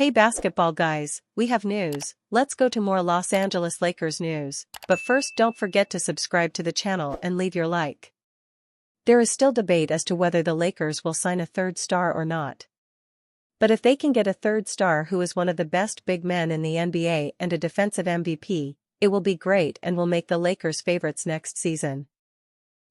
Hey basketball guys, we have news. Let's go to more Los Angeles Lakers news, but first don't forget to subscribe to the channel and leave your like. There is still debate as to whether the Lakers will sign a third star or not. But if they can get a third star who is one of the best big men in the NBA and a defensive MVP, it will be great and will make the Lakers favorites next season.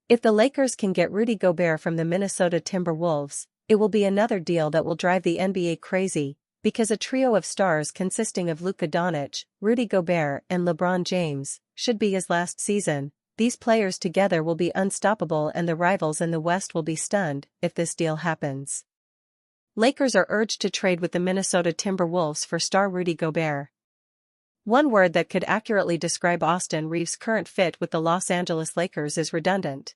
If the Lakers can get Rudy Gobert from the Minnesota Timberwolves, it will be another deal that will drive the NBA crazy, because a trio of stars consisting of Doncic, Rudy Gobert and LeBron James should be his last season. These players together will be unstoppable and the rivals in the West will be stunned if this deal happens. Lakers are urged to trade with the Minnesota Timberwolves for star Rudy Gobert. One word that could accurately describe Austin Reeves' current fit with the Los Angeles Lakers is redundant.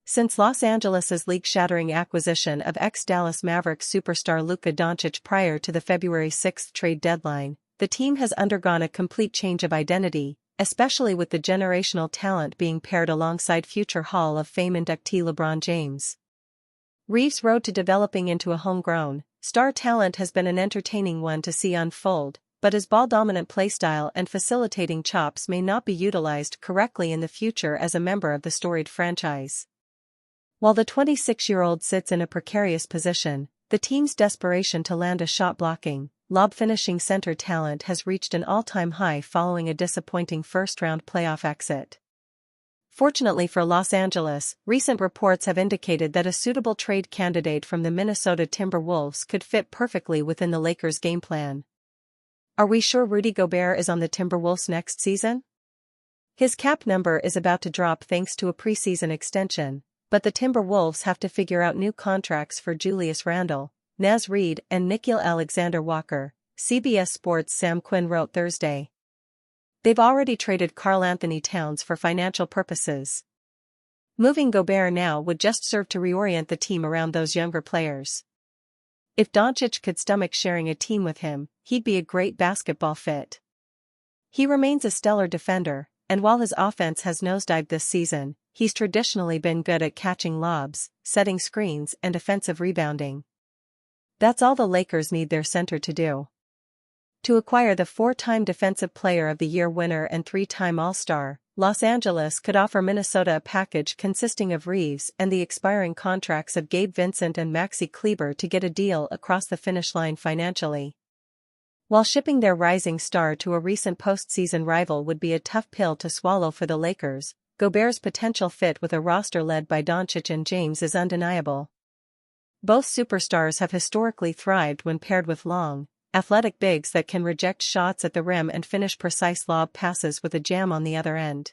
Since Los Angeles' league-shattering acquisition of ex-Dallas Mavericks superstar Luka Doncic prior to the February 6 trade deadline, the team has undergone a complete change of identity, especially with the generational talent being paired alongside future Hall of Fame inductee LeBron James. Reeves' road to developing into a homegrown, star talent has been an entertaining one to see unfold, but his ball-dominant playstyle and facilitating chops may not be utilized correctly in the future as a member of the storied franchise. While the 26-year-old sits in a precarious position, the team's desperation to land a shot-blocking, lob-finishing center talent has reached an all-time high following a disappointing first-round playoff exit. Fortunately for Los Angeles, recent reports have indicated that a suitable trade candidate from the Minnesota Timberwolves could fit perfectly within the Lakers' game plan. Are we sure Rudy Gobert is on the Timberwolves next season? His cap number is about to drop thanks to a preseason extension, but the Timberwolves have to figure out new contracts for Julius Randle, Naz Reid and Nickeil Alexander-Walker, CBS Sports' Sam Quinn wrote Thursday. They've already traded Karl-Anthony Towns for financial purposes. Moving Gobert now would just serve to reorient the team around those younger players. If Doncic could stomach sharing a team with him, he'd be a great basketball fit. He remains a stellar defender, and while his offense has nosedived this season, he's traditionally been good at catching lobs, setting screens and offensive rebounding. That's all the Lakers need their center to do. To acquire the four-time Defensive Player of the Year winner and three-time All-Star, Los Angeles could offer Minnesota a package consisting of Reeves and the expiring contracts of Gabe Vincent and Maxi Kleber to get a deal across the finish line financially. While shipping their rising star to a recent postseason rival would be a tough pill to swallow for the Lakers, Gobert's potential fit with a roster led by Doncic and James is undeniable. Both superstars have historically thrived when paired with long, athletic bigs that can reject shots at the rim and finish precise lob passes with a jam on the other end.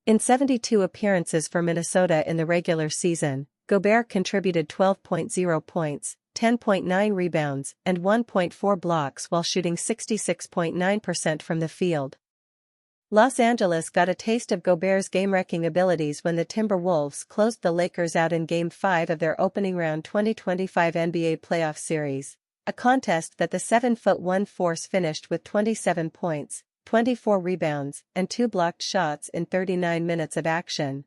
In 72 appearances for Minnesota in the regular season, Gobert contributed 12.0 points, 10.9 rebounds, and 1.4 blocks while shooting 66.9% from the field. Los Angeles got a taste of Gobert's game-wrecking abilities when the Timberwolves closed the Lakers out in Game 5 of their opening round 2025 NBA playoff series, a contest that the 7'1" force finished with 27 points, 24 rebounds, and 2 blocked shots in 39 minutes of action.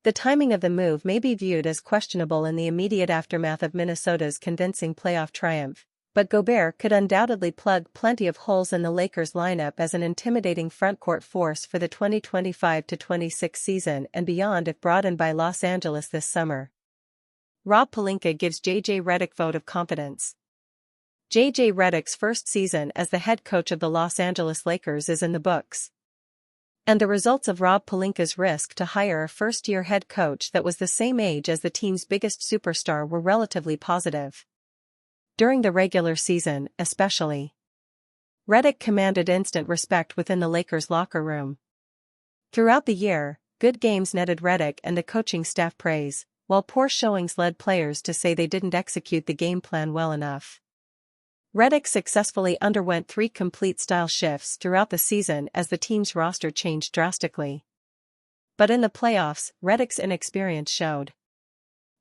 The timing of the move may be viewed as questionable in the immediate aftermath of Minnesota's convincing playoff triumph, but Gobert could undoubtedly plug plenty of holes in the Lakers' lineup as an intimidating frontcourt force for the 2025-26 season and beyond if brought in by Los Angeles this summer. Rob Pelinka gives J.J. Redick vote of confidence. J.J. Redick's first season as the head coach of the Los Angeles Lakers is in the books. And the results of Rob Pelinka's risk to hire a first-year head coach that was the same age as the team's biggest superstar were relatively positive. During the regular season, especially, Redick commanded instant respect within the Lakers' locker room. Throughout the year, good games netted Redick and the coaching staff praise, while poor showings led players to say they didn't execute the game plan well enough. Redick successfully underwent 3 complete style shifts throughout the season as the team's roster changed drastically. But in the playoffs, Redick's inexperience showed.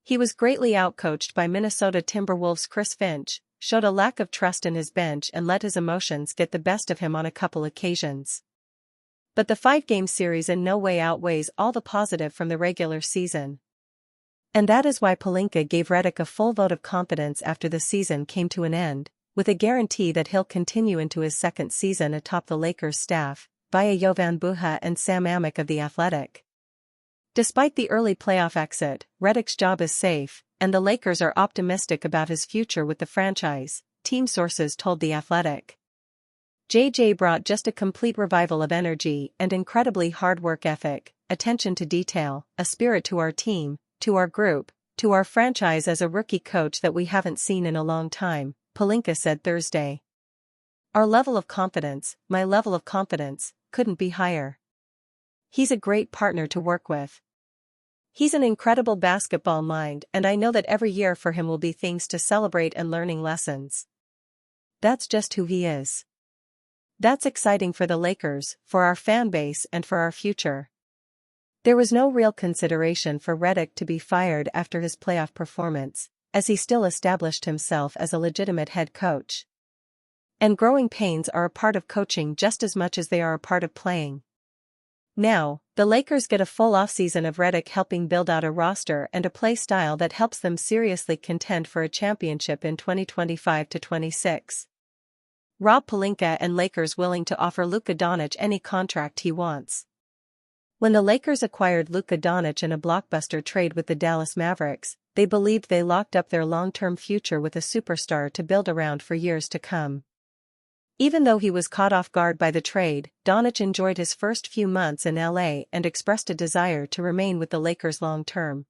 He was greatly outcoached by Minnesota Timberwolves' Chris Finch, showed a lack of trust in his bench and let his emotions get the best of him on a couple occasions. But the 5-game series in no way outweighs all the positive from the regular season. And that is why Pelinka gave Redick a full vote of confidence after the season came to an end, with a guarantee that he'll continue into his second season atop the Lakers staff, via Jovan Buha and Sam Amick of The Athletic. Despite the early playoff exit, Redick's job is safe, and the Lakers are optimistic about his future with the franchise, team sources told The Athletic. JJ brought just a complete revival of energy and incredibly hard work ethic, attention to detail, a spirit to our team, to our group, to our franchise as a rookie coach that we haven't seen in a long time, Pelinka said Thursday. Our level of confidence, my level of confidence, couldn't be higher. He's a great partner to work with. He's an incredible basketball mind, and I know that every year for him will be things to celebrate and learning lessons. That's just who he is. That's exciting for the Lakers, for our fan base and for our future. There was no real consideration for Redick to be fired after his playoff performance, as he still established himself as a legitimate head coach. And growing pains are a part of coaching just as much as they are a part of playing. Now, the Lakers get a full offseason of Redick helping build out a roster and a play style that helps them seriously contend for a championship in 2025-26. Rob Pelinka and Lakers willing to offer Luka Doncic any contract he wants. When the Lakers acquired Luka Doncic in a blockbuster trade with the Dallas Mavericks, they believed they locked up their long-term future with a superstar to build around for years to come. Even though he was caught off guard by the trade, Doncic enjoyed his first few months in LA and expressed a desire to remain with the Lakers long-term.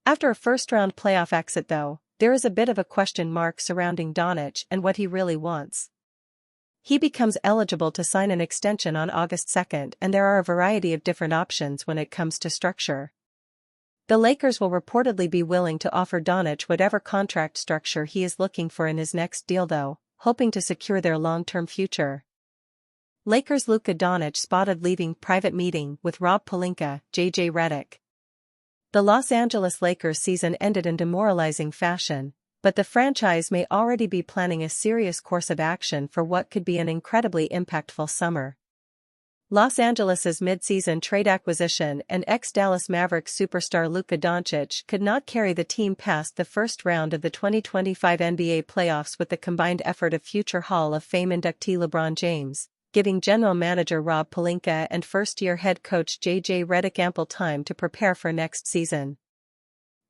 After a first-round playoff exit though, there is a bit of a question mark surrounding Doncic and what he really wants. He becomes eligible to sign an extension on August 2nd, and there are a variety of different options when it comes to structure. The Lakers will reportedly be willing to offer Doncic whatever contract structure he is looking for in his next deal though, hoping to secure their long-term future. Lakers Luka Doncic spotted leaving private meeting with Rob Pelinka, JJ Redick. The Los Angeles Lakers season ended in demoralizing fashion, but the franchise may already be planning a serious course of action for what could be an incredibly impactful summer. Los Angeles's mid-season trade acquisition and ex-Dallas Mavericks superstar Luka Doncic could not carry the team past the first round of the 2025 NBA playoffs with the combined effort of future Hall of Fame inductee LeBron James, giving general manager Rob Pelinka and first-year head coach JJ Redick ample time to prepare for next season.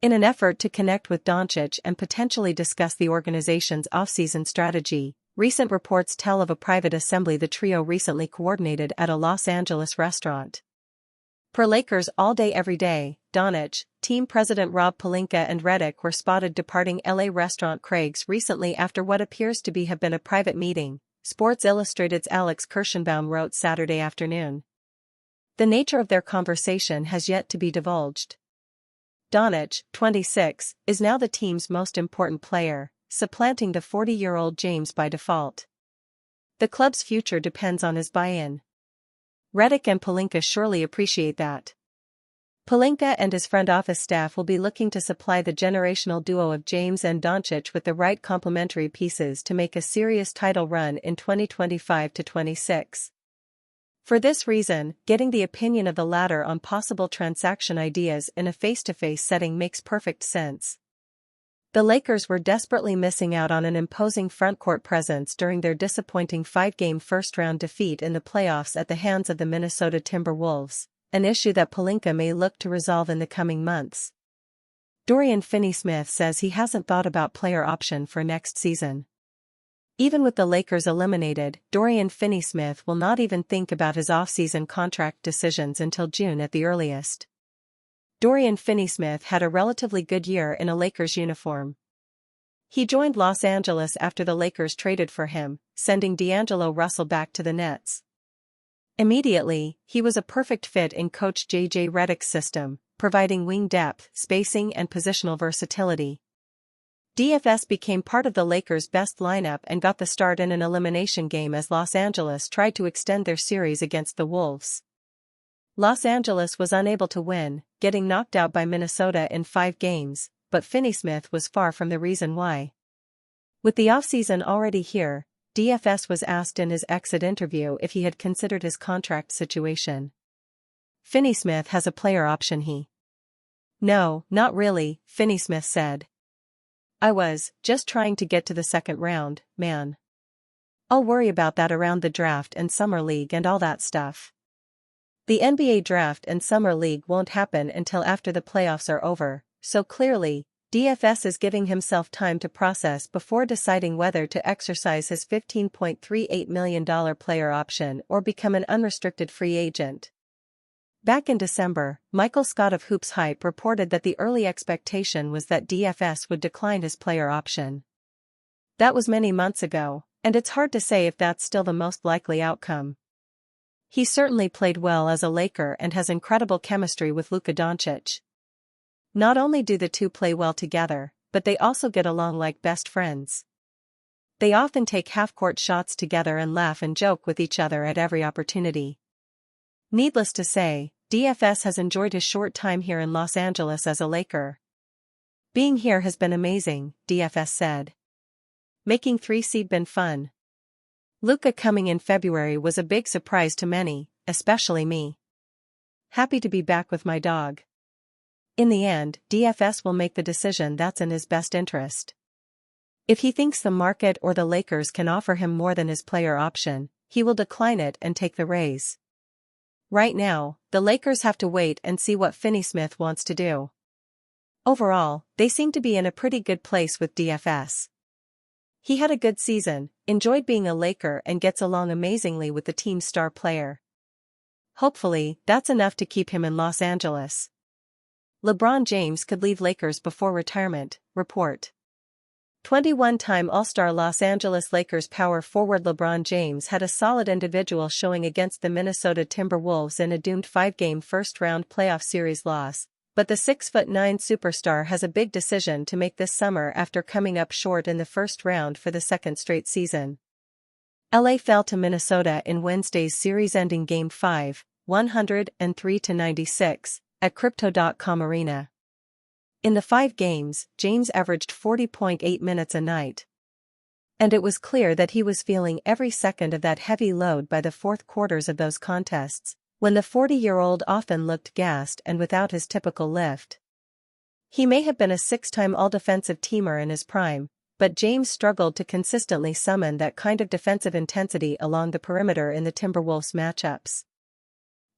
In an effort to connect with Doncic and potentially discuss the organization's offseason strategy, recent reports tell of a private assembly the trio recently coordinated at a Los Angeles restaurant. Per Lakers All Day Every Day, Doncic, team president Rob Pelinka and Redick were spotted departing LA restaurant Craig's recently after what appears to have been a private meeting, Sports Illustrated's Alex Kirschenbaum wrote Saturday afternoon. The nature of their conversation has yet to be divulged. Doncic, 26, is now the team's most important player, supplanting the 40-year-old James by default. The club's future depends on his buy-in. Redick and Pelinka surely appreciate that. Pelinka and his front office staff will be looking to supply the generational duo of James and Doncic with the right complementary pieces to make a serious title run in 2025-26. For this reason, getting the opinion of the latter on possible transaction ideas in a face-to-face setting makes perfect sense. The Lakers were desperately missing out on an imposing frontcourt presence during their disappointing 5-game first-round defeat in the playoffs at the hands of the Minnesota Timberwolves, an issue that Pelinka may look to resolve in the coming months. Dorian Finney-Smith says he hasn't thought about player option for next season. Even with the Lakers eliminated, Dorian Finney-Smith will not even think about his off-season contract decisions until June at the earliest. Dorian Finney-Smith had a relatively good year in a Lakers uniform. He joined Los Angeles after the Lakers traded for him, sending D'Angelo Russell back to the Nets. Immediately, he was a perfect fit in Coach JJ Redick's system, providing wing depth, spacing and positional versatility. DFS became part of the Lakers' best lineup and got the start in an elimination game as Los Angeles tried to extend their series against the Wolves. Los Angeles was unable to win, getting knocked out by Minnesota in 5 games, but Finney-Smith was far from the reason why. With the offseason already here, DFS was asked in his exit interview if he had considered his contract situation. Finney-Smith has a player option. No, not really, Finney-Smith said. I was just trying to get to the second round, man. I'll worry about that around the draft and summer league and all that stuff. The NBA draft and summer league won't happen until after the playoffs are over, so clearly, DFS is giving himself time to process before deciding whether to exercise his $15.38 million player option or become an unrestricted free agent. Back in December, Michael Scott of Hoops Hype reported that the early expectation was that DFS would decline his player option. That was many months ago, and it's hard to say if that's still the most likely outcome. He certainly played well as a Laker and has incredible chemistry with Luka Doncic. Not only do the two play well together, but they also get along like best friends. They often take half-court shots together and laugh and joke with each other at every opportunity. Needless to say, DFS has enjoyed his short time here in Los Angeles as a Laker. Being here has been amazing, DFS said. Making 3 seed been fun. Luka coming in February was a big surprise to many, especially me. Happy to be back with my dog. In the end, DFS will make the decision that's in his best interest. If he thinks the market or the Lakers can offer him more than his player option, he will decline it and take the raise. Right now, the Lakers have to wait and see what Finney-Smith wants to do. Overall, they seem to be in a pretty good place with DFS. He had a good season, enjoyed being a Laker and gets along amazingly with the team's star player. Hopefully, that's enough to keep him in Los Angeles. LeBron James could leave Lakers before retirement, report. 21-time All-Star Los Angeles Lakers power forward LeBron James had a solid individual showing against the Minnesota Timberwolves in a doomed 5-game first-round playoff series loss, but the 6'9" superstar has a big decision to make this summer after coming up short in the first round for the second straight season. LA fell to Minnesota in Wednesday's series-ending Game 5, 103-96, at Crypto.com Arena. In the 5 games, James averaged 40.8 minutes a night. And it was clear that he was feeling every second of that heavy load by the fourth quarters of those contests, when the 40-year-old often looked gassed and without his typical lift. He may have been a 6-time all-defensive teamer in his prime, but James struggled to consistently summon that kind of defensive intensity along the perimeter in the Timberwolves matchups.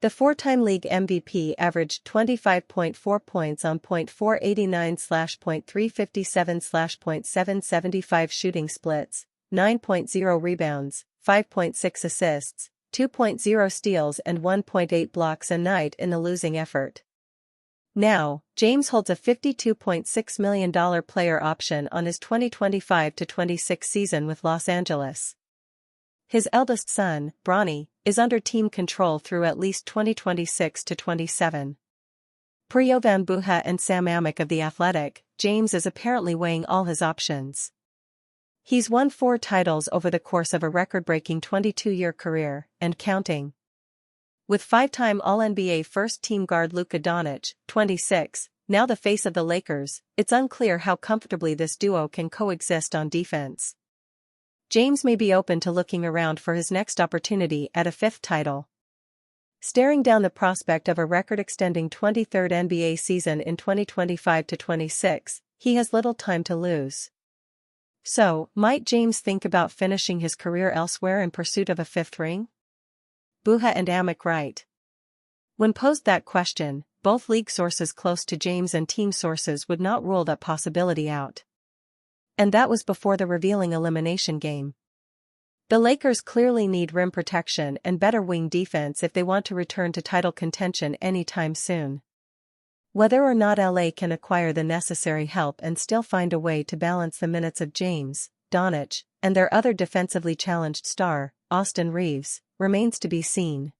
The 4-time league MVP averaged 25.4 points on .489/.357/.775 shooting splits, 9.0 rebounds, 5.6 assists, 2.0 steals and 1.8 blocks a night in the losing effort. Now, James holds a $52.6 million player option on his 2025-26 season with Los Angeles. His eldest son, Bronny, is under team control through at least 2026-27. Per Jovan Buha and Sam Amick of The Athletic, James is apparently weighing all his options. He's won 4 titles over the course of a record-breaking 22-year career, and counting. With 5-time All-NBA first-team guard Luka Doncic, 26, now the face of the Lakers, it's unclear how comfortably this duo can coexist on defense. James may be open to looking around for his next opportunity at a 5th title. Staring down the prospect of a record-extending 23rd NBA season in 2025-26, he has little time to lose. So, might James think about finishing his career elsewhere in pursuit of a 5th ring? Buha and Amick write. When posed that question, both league sources close to James and team sources would not rule that possibility out. And that was before the revealing elimination game. The Lakers clearly need rim protection and better wing defense if they want to return to title contention anytime soon. Whether or not LA can acquire the necessary help and still find a way to balance the minutes of James, Doncic, and their other defensively challenged star, Austin Reeves, remains to be seen.